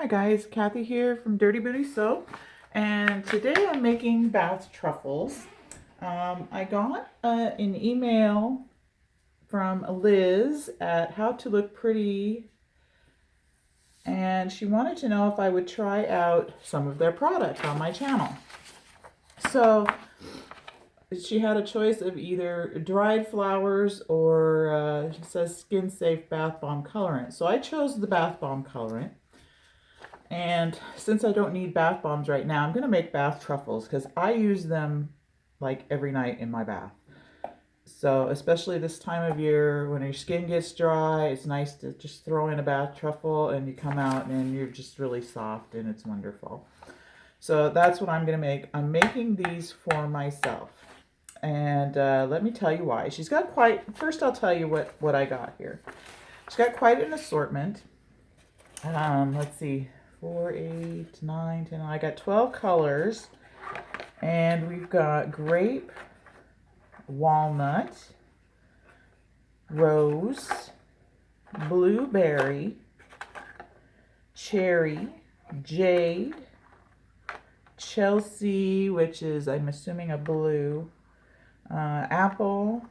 Hi guys, Kathy here from Dirty Booty Soap, and today I'm making bath truffles. I got an email from Liz at How to Look Pretty, and she wanted to know if I would try out some of their product on my channel. So she had a choice of either dried flowers or it says skin safe bath bomb colorant. So I chose the bath bomb colorant. And since I don't need bath bombs right now, I'm going to make bath truffles because I use them like every night in my bath. So especially this time of year when your skin gets dry, it's nice to just throw in a bath truffle and you come out and you're just really soft and it's wonderful. So that's what I'm going to make. I'm making these for myself. And let me tell you why. She's got first I'll tell you what I got here. She's got quite an assortment. Let's see. 4, 8, 9, 10. I got 12 colors, and we've got grape, walnut, rose, blueberry, cherry, jade, Chelsea, which is, I'm assuming, a blue, apple,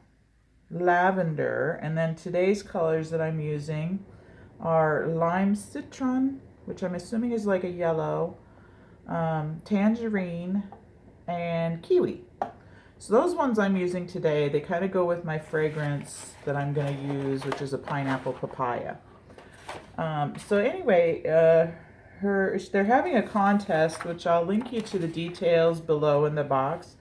lavender, and then today's colors that I'm using are lime citron, which I'm assuming is like a yellow, tangerine, and kiwi. So those ones I'm using today, they kind of go with my fragrance that I'm going to use, which is a pineapple papaya. So anyway, they're having a contest, which I'll link you to the details below in the box.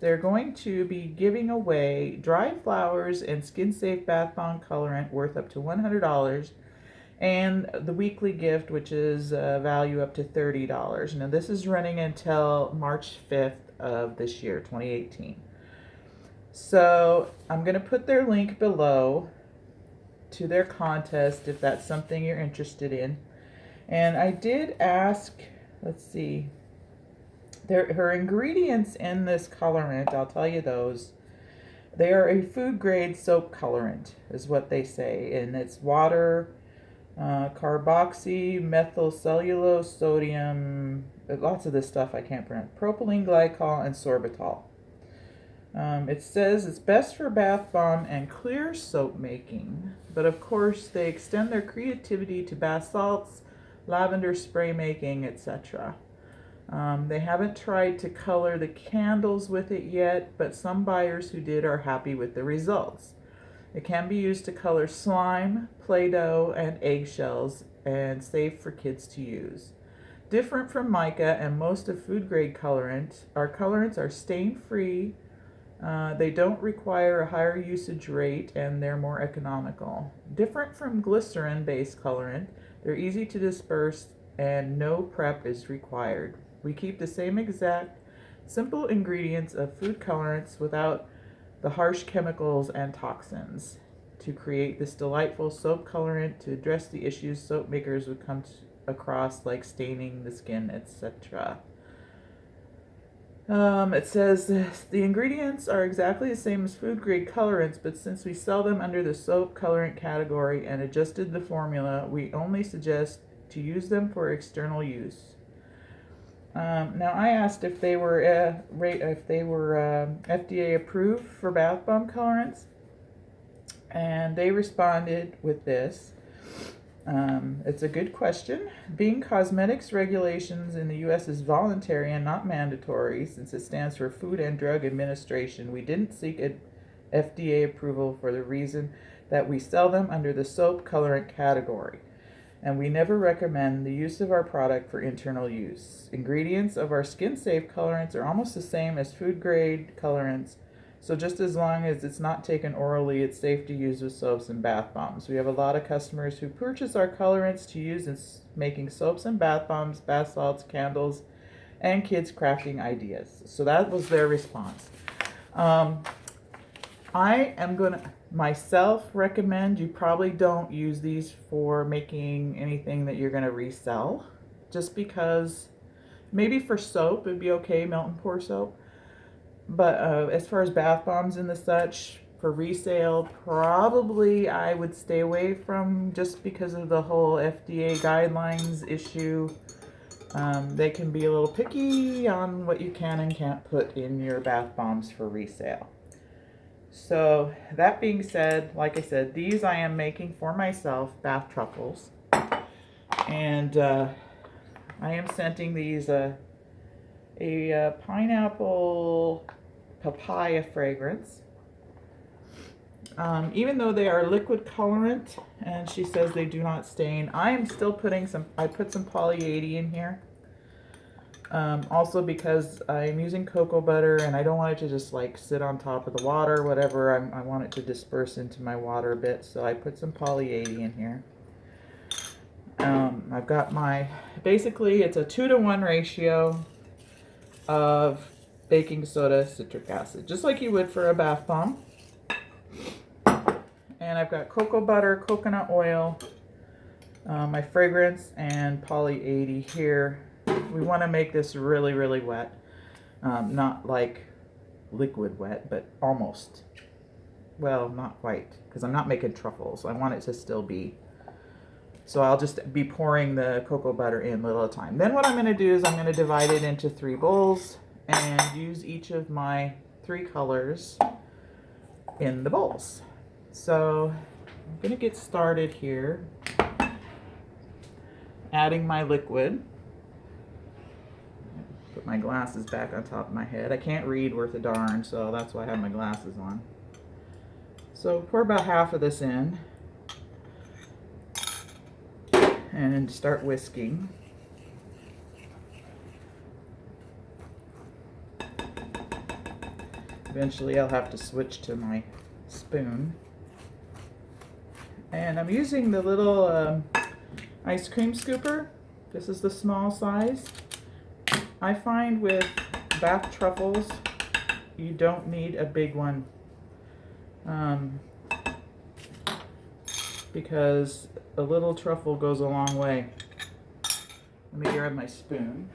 They're going to be giving away dried flowers and skin safe bath bomb colorant worth up to $100, and the weekly gift, which is value up to $30. Now this is running until March 5th of this year, 2018. So I'm going to put their link below to their contest if that's something you're interested in. And I did ask, let's see, her ingredients in this colorant, I'll tell you those. They are a food grade soap colorant, is what they say. And it's water, carboxy, methylcellulose, sodium, lots of this stuff I can't pronounce, propylene glycol, and sorbitol. It says it's best for bath bomb and clear soap making, but of course they extend their creativity to bath salts, lavender spray making, etc. They haven't tried to color the candles with it yet, but some buyers who did are happy with the results. It can be used to color slime, Play-Doh, and eggshells, and safe for kids to use. Different from mica and most of food-grade colorant, our colorants are stain-free, they don't require a higher usage rate, and they're more economical. Different from glycerin-based colorant, they're easy to disperse, and no prep is required. We keep the same exact simple ingredients of food colorants without the harsh chemicals and toxins to create this delightful soap colorant to address the issues soap makers would come across, like staining the skin, etc. It says the ingredients are exactly the same as food grade colorants, but since we sell them under the soap colorant category and adjusted the formula, we only suggest to use them for external use. Now I asked if they were FDA approved for bath bomb colorants, and they responded with this. It's a good question. Being cosmetics regulations in the U.S. is voluntary and not mandatory, since it stands for Food and Drug Administration, we didn't seek FDA approval for the reason that we sell them under the soap colorant category, and we never recommend the use of our product for internal use. Ingredients of our skin-safe colorants are almost the same as food-grade colorants, so just as long as it's not taken orally, it's safe to use with soaps and bath bombs. We have a lot of customers who purchase our colorants to use in making soaps and bath bombs, bath salts, candles, and kids' crafting ideas. So that was their response. I am going to myself recommend you probably don't use these for making anything that you're going to resell, just because maybe for soap it'd be okay, melt and pour soap, but as far as bath bombs and the such, For resale, probably I would stay away from, just because of the whole FDA guidelines issue. They can be a little picky on what you can and can't put in your bath bombs for resale. So that being said, like I said, these I am making for myself, bath truffles. And I am scenting these a pineapple papaya fragrance. Even though they are liquid colorant, and she says they do not stain, I am still putting I put some poly 80 in here. Also because I'm using cocoa butter and I don't want it to just like sit on top of the water or whatever. I want it to disperse into my water a bit, so I put some poly 80 in here. I've got basically it's a 2-to-1 ratio of baking soda, citric acid, just like you would for a bath bomb. And I've got cocoa butter, coconut oil, my fragrance, and poly 80 here. We want to make this really, really wet. Not like liquid wet, but almost. Well, not quite, because I'm not making truffles. I want it to still be. So I'll just be pouring the cocoa butter in little at a time. Then what I'm going to do is I'm going to divide it into 3 bowls and use each of my 3 colors in the bowls. So I'm going to get started here, adding my liquid. Put my glasses back on top of my head. I can't read worth a darn, so that's why I have my glasses on. So pour about half of this in and start whisking. Eventually I'll have to switch to my spoon. And I'm using the little ice cream scooper. This is the small size. I find with bath truffles, you don't need a big one. Because a little truffle goes a long way. Let me grab my spoon.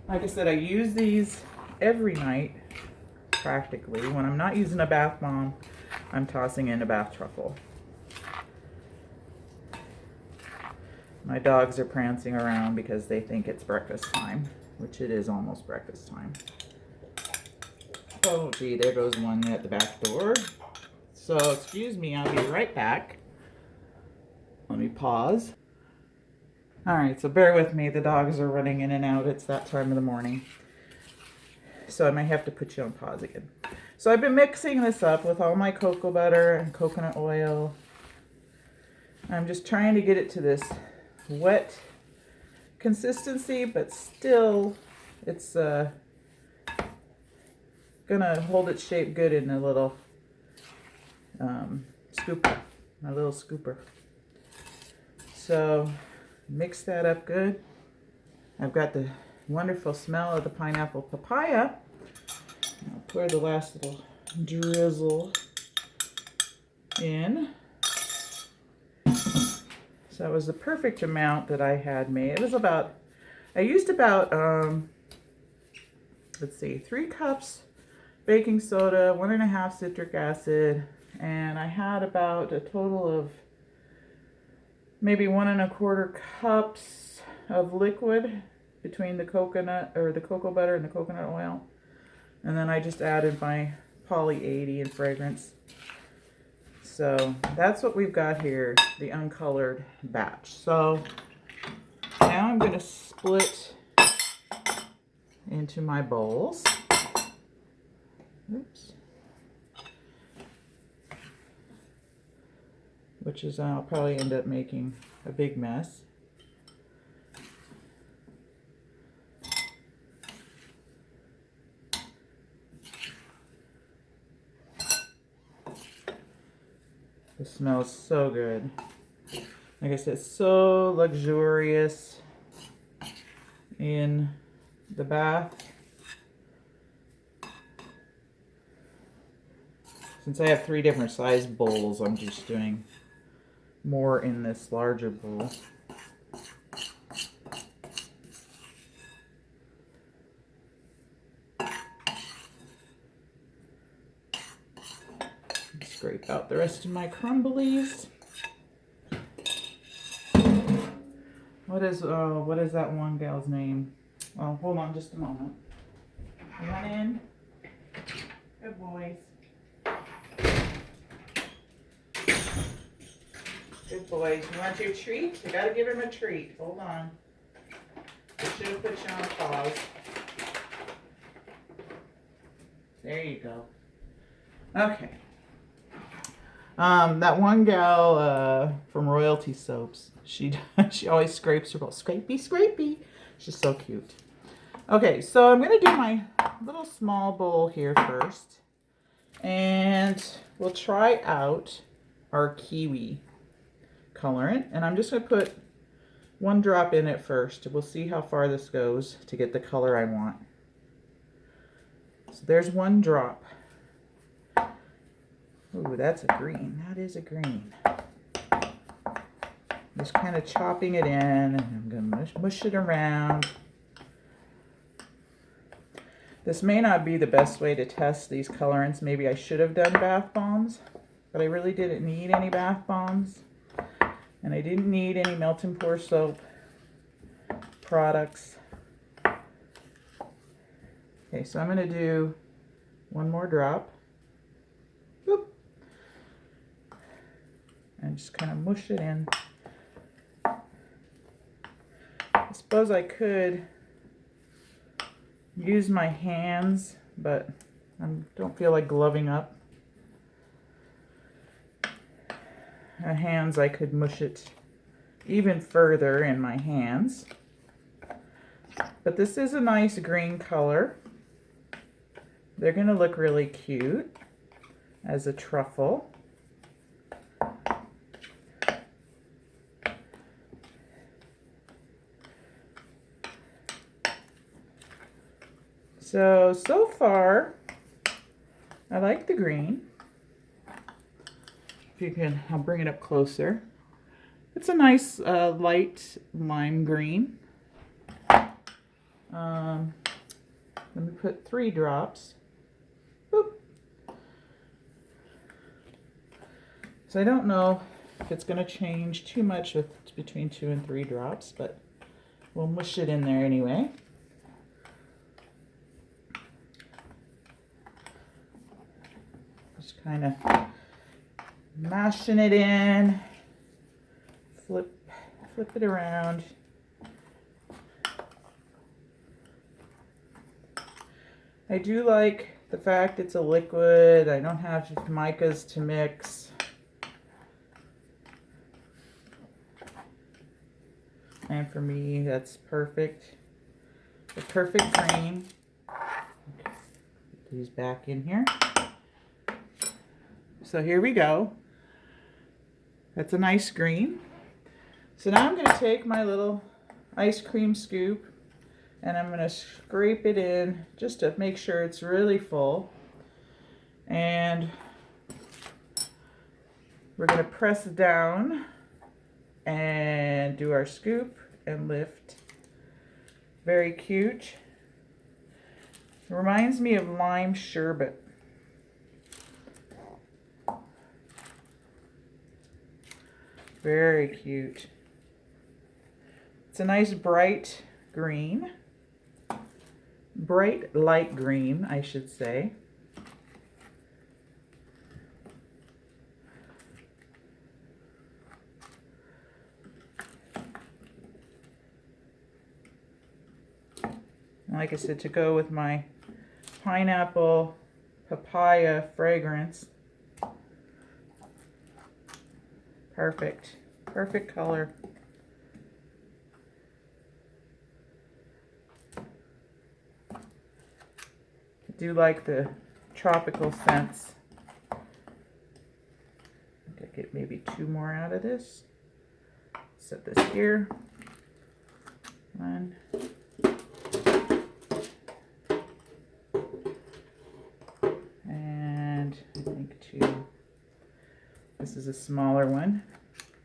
Like I said, I use these every night, practically. When I'm not using a bath bomb, I'm tossing in a bath truffle. My dogs are prancing around because they think it's breakfast time, which it is almost breakfast time. Oh gee, there goes one at the back door. So excuse me, I'll be right back. Let me pause. Alright, so bear with me, the dogs are running in and out. It's that time of the morning. So I might have to put you on pause again. So I've been mixing this up with all my cocoa butter and coconut oil. I'm just trying to get it to this wet consistency, but still it's gonna hold its shape good in a little scooper, my little scooper. So mix that up good. I've got the wonderful smell of the pineapple papaya. I'll pour the last little drizzle in. So that was the perfect amount that I had made. It was about, I used about, let's see, 3 cups baking soda, 1.5 citric acid, and I had about a total of maybe 1.25 cups of liquid between the coconut, or the cocoa butter and the coconut oil. And then I just added my poly 80 and fragrance. So that's what we've got here, the uncolored batch. So now I'm going to split into my bowls. Oops. Which is, I'll probably end up making a big mess. It smells so good. Like I said, so luxurious in the bath. Since I have 3 different size bowls, I'm just doing more in this larger bowl. scrape out the rest of my crumblies. What is that one gal's name? Oh, hold on just a moment. One in. Good boys. Good boys. You want your treat? You gotta give him a treat. Hold on. I should have put you on pause. There you go. Okay. That one gal from Royalty Soaps, she always scrapes her bowl. Scrapey, scrapey. She's so cute. Okay, so I'm going to do my little small bowl here first. And we'll try out our kiwi colorant. And I'm just going to put 1 drop in it first. We'll see how far this goes to get the color I want. So there's 1 drop. Ooh, that's a green. That is a green. Just kind of chopping it in, and I'm going to mush it around. This may not be the best way to test these colorants. Maybe I should have done bath bombs, but I really didn't need any bath bombs. And I didn't need any melt and pour soap products. Okay, so I'm going to do 1 more drop. Boop. And just kind of mush it in. I suppose I could use my hands, but I don't feel like gloving up. My hands, I could mush it even further in my hands. But this is a nice green color. They're going to look really cute as a truffle. So far, I like the green. If you can, I'll bring it up closer. It's a nice light lime green. Let me put 3 drops. Boop. So I don't know if it's going to change too much with between 2 and 3 drops, but we'll mush it in there anyway. Just kind of mashing it in, flip it around. I do like the fact it's a liquid. I don't have micas to mix. And for me, that's perfect. The perfect green. Okay. Put these back in here. So here we go. That's a nice green. So now I'm going to take my little ice cream scoop and I'm going to scrape it in just to make sure it's really full. And we're going to press down and do our scoop and lift. Very cute. It reminds me of lime sherbet. Very cute. It's a nice bright green. Bright light green, I should say. Like I said, to go with my pineapple papaya fragrance. Perfect. Perfect color. I do like the tropical scents. I think I get maybe 2 more out of this. Set this here. 1. And I think 2. This is a smaller one.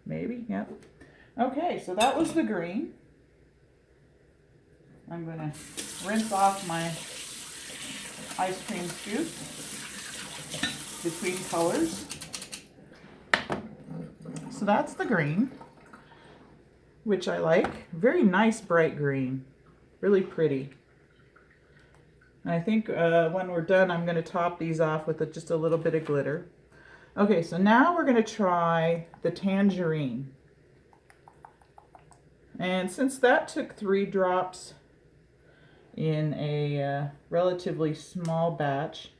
Maybe, yep. Okay, so that was the green. I'm going to rinse off my ice cream scoop between colors. So that's the green, which I like. Very nice bright green. Really pretty. And I think when we're done, I'm going to top these off with just a little bit of glitter. Okay, so now we're going to try the Tangerine. And since that took 3 drops in a relatively small batch,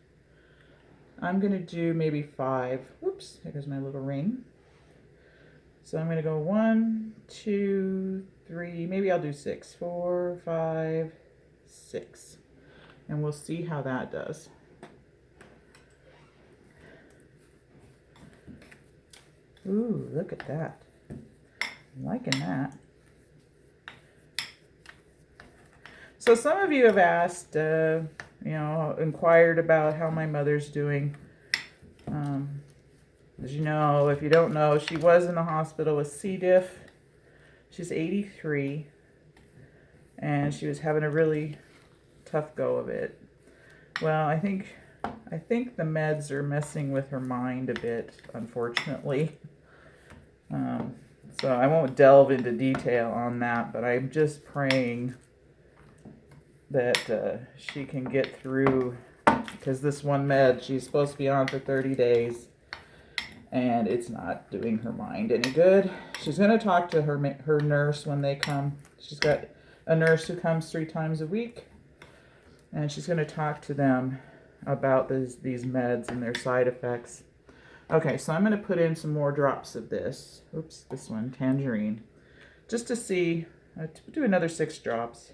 I'm going to do maybe 5. Whoops, there goes my little ring. So I'm going to go 1, 2, 3, maybe I'll do 6. 4, 5, 6. And we'll see how that does. Ooh, look at that. I'm liking that. So some of you have asked, inquired about how my mother's doing. As you know, if you don't know, she was in the hospital with C. diff. She's 83, and she was having a really tough go of it. Well, I think the meds are messing with her mind a bit, unfortunately. So I won't delve into detail on that, but I'm just praying that she can get through, because this one med she's supposed to be on for 30 days, and it's not doing her mind any good. She's going to talk to her nurse when they come. She's got a nurse who comes 3 times a week, and she's going to talk to them about these meds and their side effects. Okay, so I'm going to put in some more drops of this. Oops, this one, Tangerine. Just to see, do another 6 drops.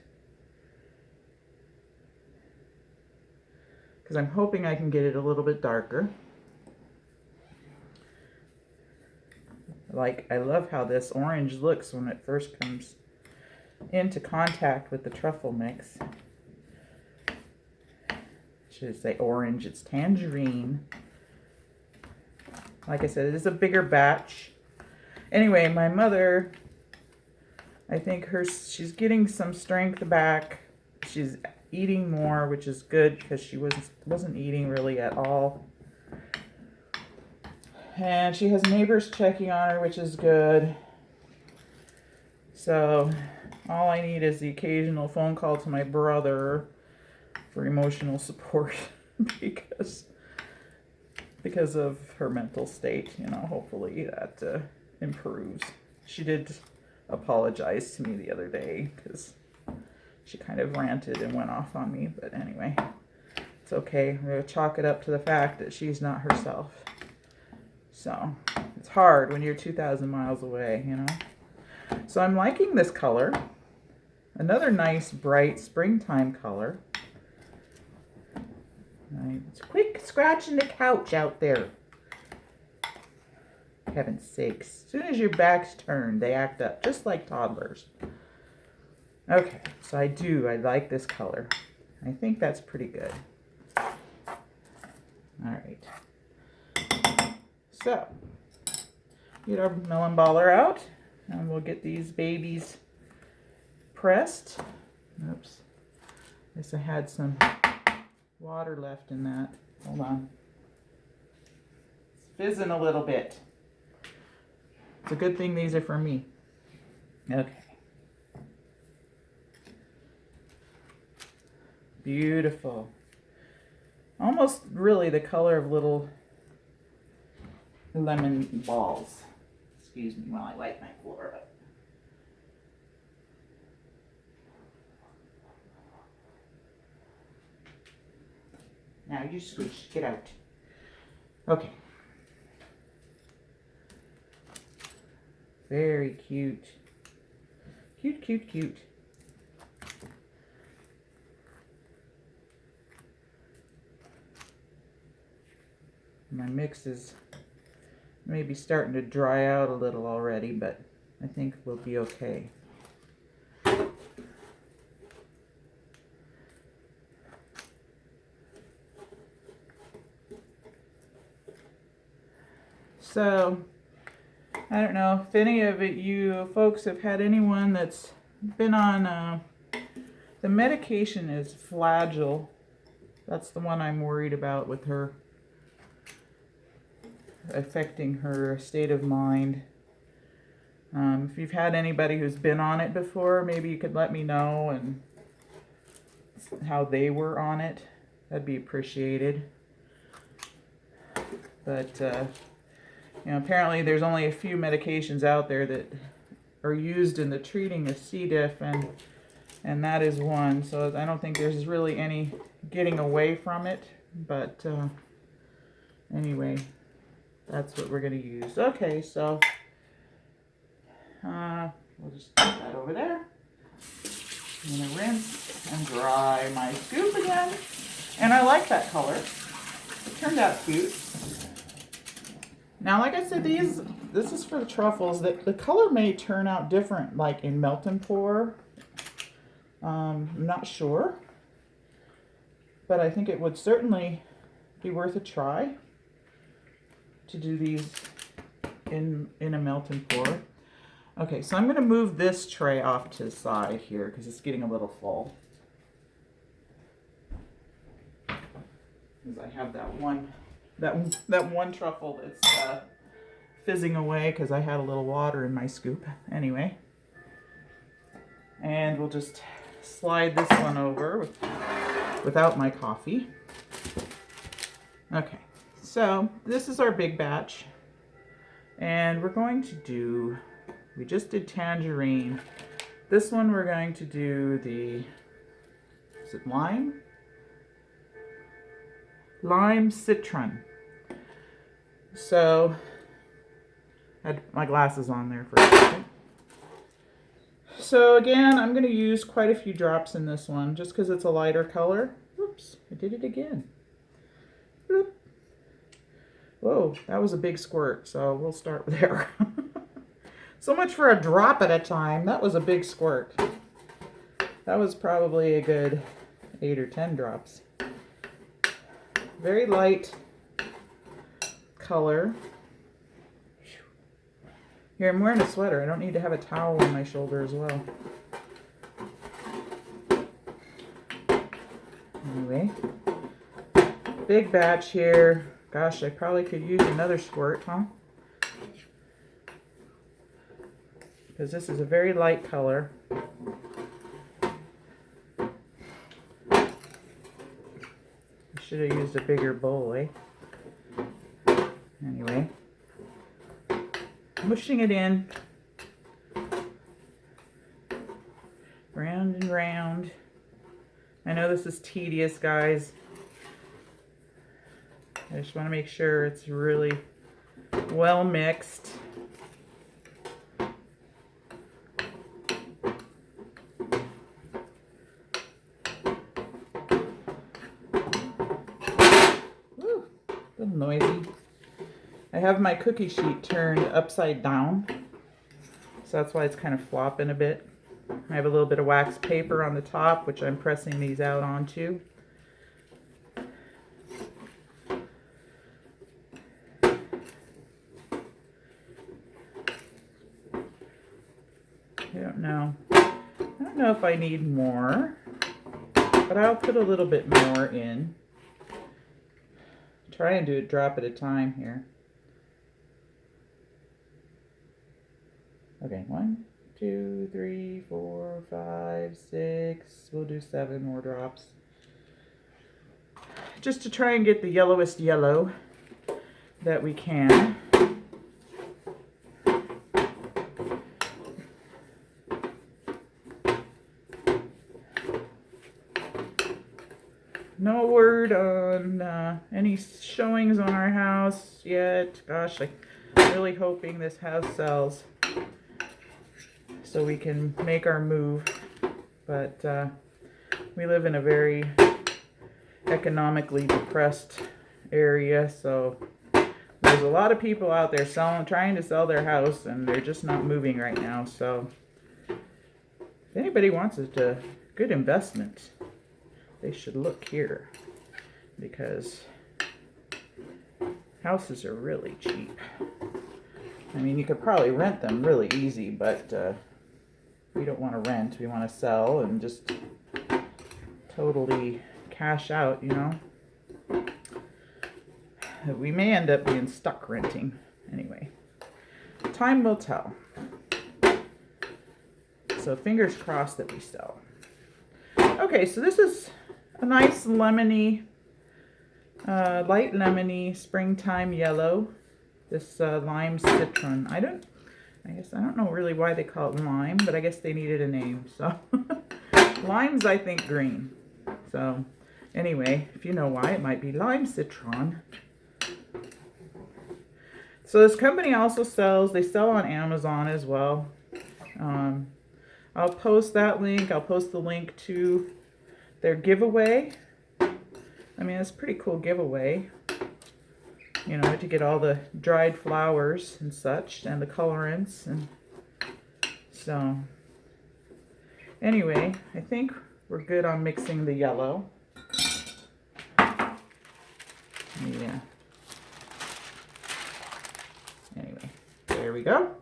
Because I'm hoping I can get it a little bit darker. I love how this orange looks when it first comes into contact with the truffle mix. I should say orange, it's Tangerine. Like I said, it is a bigger batch. Anyway, my mother, I think she's getting some strength back. She's eating more, which is good because she wasn't eating really at all. And she has neighbors checking on her, which is good. So all I need is the occasional phone call to my brother for emotional support because of her mental state. Hopefully that improves. She did apologize to me the other day because she kind of ranted and went off on me. But anyway, it's okay. I'm going to chalk it up to the fact that she's not herself. So it's hard when you're 2,000 miles away, So I'm liking this color. Another nice, bright springtime color. Right. Quick scratching the couch out there. Heaven's sakes. As soon as your back's turned, they act up, just like toddlers. Okay, so I like this color. I think that's pretty good. All right. So, get our melon baller out, and we'll get these babies pressed. Oops. I guess I had some water left in that. Hold on. It's fizzing a little bit. It's a good thing these are for me. Okay. Beautiful. Almost really the color of little lemon balls. Excuse me while I wipe my floor up. Now you squish, get out. Okay. Very cute. Cute, cute, cute. My mix is maybe starting to dry out a little already, but I think we'll be okay. So, I don't know if any of you folks have had anyone that's been on, the medication is Flagyl. That's the one I'm worried about with her, affecting her state of mind. If you've had anybody who's been on it before, maybe you could let me know and how they were on it. That'd be appreciated. But, you know, apparently there's only a few medications out there that are used in the treating of C. diff, and that is one. So I don't think there's really any getting away from it. But anyway, that's what we're going to use. Okay, so we'll just put that over there. I'm going to rinse and dry my scoop again. And I like that color. It turned out cute. Now, like I said, this is for the truffles. The color may turn out different, like in melt and pour. I'm not sure. But I think it would certainly be worth a try to do these in a melt and pour. Okay, so I'm going to move this tray off to the side here because it's getting a little full. Because I have that one truffle that's fizzing away because I had a little water in my scoop. Anyway, and we'll just slide this one over without my coffee. Okay, so this is our big batch, and we're going to do, we just did tangerine. This one we're going to do the, is it lime? Lime citron. So, I had my glasses on there for a second. So again, I'm going to use quite a few drops in this one just because it's a lighter color. Oops, I did it again. Bloop. Whoa, that was a big squirt, so we'll start there. So much for a drop at a time. That was a big squirt. That was probably a good 8 or 10 drops. Very light color. Here, I'm wearing a sweater. I don't need to have a towel on my shoulder as well. Anyway, big batch here. Gosh, I probably could use another squirt, huh? Because this is a very light color. I should have used a bigger bowl, eh? Anyway, mushing it in. Round and round. I know this is tedious, guys. I just want to make sure it's really well mixed. Woo, a little noisy. I have my cookie sheet turned upside down, so that's why it's kind of flopping a bit. I have a little bit of wax paper on the top, which I'm pressing these out onto. I don't know if I need more, but I'll put a little bit more in. Try and do a drop at a time here. Okay, 1, 2, 3, 4, 5, 6. We'll do 7 more drops. Just to try and get the yellowest yellow that we can. No word on any showings on our house yet. Gosh, I'm really hoping this house sells so we can make our move. But we live in a very economically depressed area, so there's a lot of people out there trying to sell their house, and they're just not moving right now. So if anybody wants a good investment, they should look here, because houses are really cheap. I mean, you could probably rent them really easy, but we don't want to rent. We want to sell and just totally cash out, you know. We may end up being stuck renting. Anyway, time will tell. So fingers crossed that we sell. Okay, so this is a nice lemony, light lemony springtime yellow. This lime citron. I don't know really why they call it lime, but I guess they needed a name. So lime's, I think, green. So anyway, if you know why, it might be lime citron. So this company also they sell on Amazon as well. I'll post that link. I'll post the link to their giveaway. I mean, it's a pretty cool giveaway. You know, to get all the dried flowers and such, and the colorants. And so, anyway, I think we're good on mixing the yellow. Yeah. Anyway, there we go.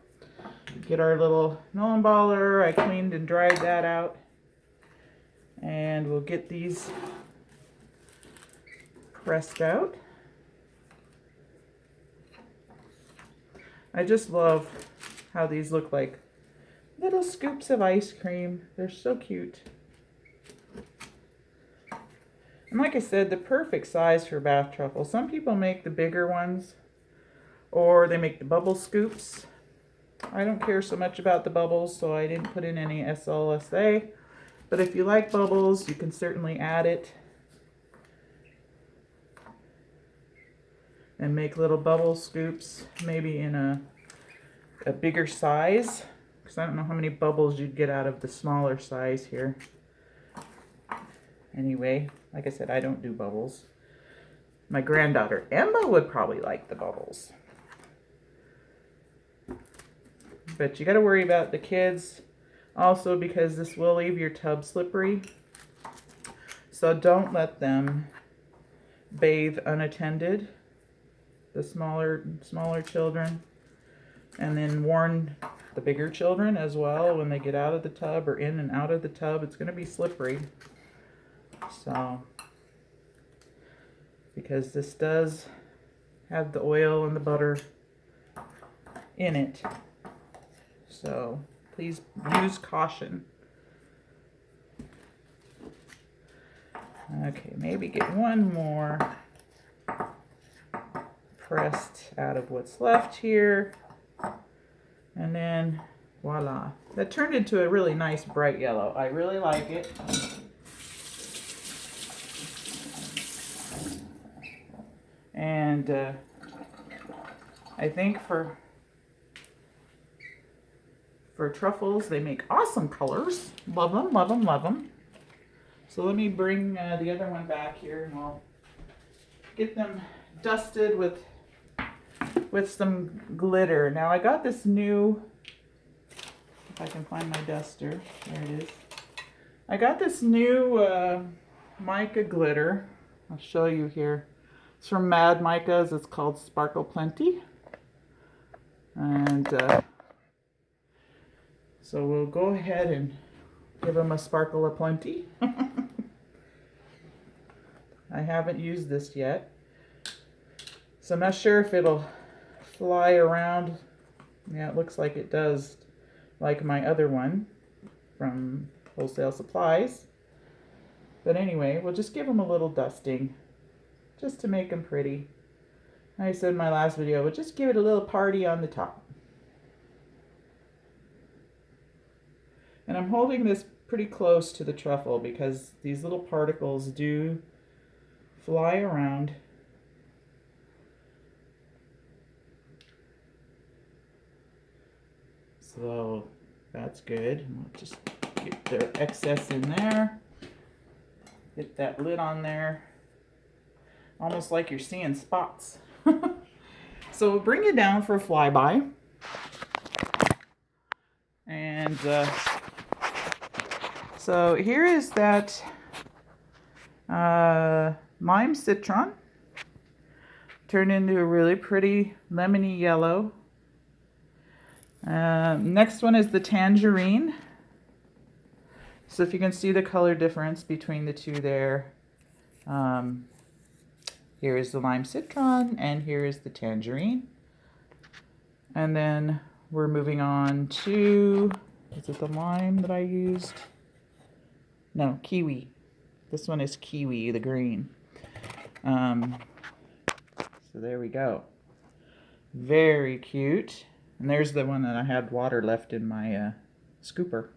Get our little melon baller. I cleaned and dried that out. And we'll get these pressed out. I just love how these look like little scoops of ice cream. They're so cute. And like I said, the perfect size for bath truffles. Some people make the bigger ones, or they make the bubble scoops. I don't care so much about the bubbles, so I didn't put in any SLSA. But if you like bubbles, you can certainly add it and make little bubble scoops, maybe in a bigger size, because I don't know how many bubbles you'd get out of the smaller size here. Anyway, like I said, I don't do bubbles. My granddaughter Emma would probably like the bubbles. But you got to worry about the kids also, because this will leave your tub slippery. So don't let them bathe unattended, the smaller children. And then warn the bigger children as well when they get out of the tub or in and out of the tub. It's going to be slippery. So, because this does have the oil and the butter in it. So please use caution. Okay, maybe get one more pressed out of what's left here. And then voila. That turned into a really nice bright yellow. I really like it. And I think for truffles, they make awesome colors. Love them, love them, love them. So let me bring the other one back here, and I'll get them dusted with some glitter. Now I got this new, if I can find my duster, there it is. I got this new Mica Glitter. I'll show you here. It's from Mad Micas. It's called Sparkle Plenty. And so we'll go ahead and give them a sparkle of plenty. I haven't used this yet, so I'm not sure if it'll fly around. Yeah, it looks like it does, like my other one from Wholesale Supplies. But anyway, we'll just give them a little dusting just to make them pretty. I said in my last video, we'll just give it a little party on the top. And I'm holding this pretty close to the truffle because these little particles do fly around. So that's good. We'll just get their excess in there. Get that lid on there. Almost like you're seeing spots. So we'll bring it down for a flyby. And so here is that lime citron turned into a really pretty lemony yellow. Next one is the tangerine. So if you can see the color difference between the two there. Here is the lime citron and here is the tangerine. And then we're moving on to Is it the lime that I used? No, kiwi. This one is kiwi, the green. So there we go. Very cute. And there's the one that I had water left in my scooper.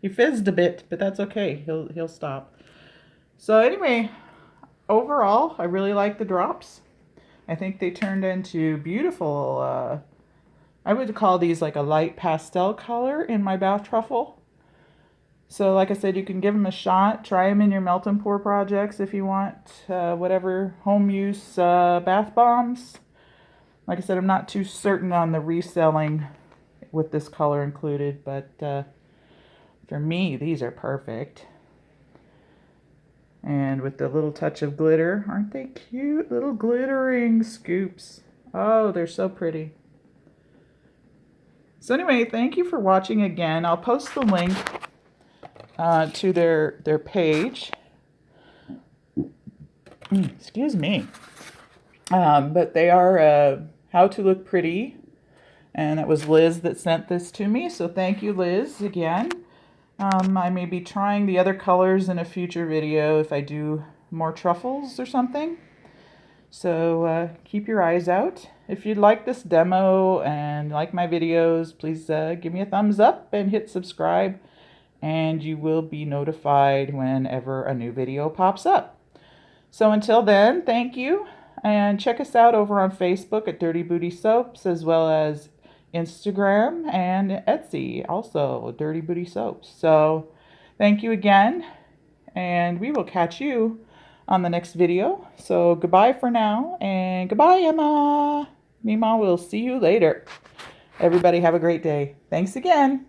He fizzed a bit, but that's okay. He'll stop. So anyway, overall, I really like the drops. I think they turned into beautiful, I would call these like a light pastel color in my bath truffle. So like I said, you can give them a shot. Try them in your melt and pour projects if you want whatever home use bath bombs. Like I said, I'm not too certain on the reselling with this color included, but for me, these are perfect. And with the little touch of glitter, aren't they cute? Little glittering scoops. Oh, they're so pretty. So anyway, thank you for watching again. I'll post the link to their page. Excuse me. But they are How to Look Pretty. And it was Liz that sent this to me. So thank you, Liz, again. I may be trying the other colors in a future video if I do more truffles or something. So keep your eyes out. If you'd like this demo and like my videos, please give me a thumbs up and hit subscribe. And you will be notified whenever a new video pops up. So until then, thank you. And check us out over on Facebook at Dirty Booty Soaps, as well as Instagram and Etsy, also Dirty Booty Soaps. So thank you again, and we will catch you on the next video. So goodbye for now, and goodbye, Emma. Mima will see you later. Everybody have a great day. Thanks again.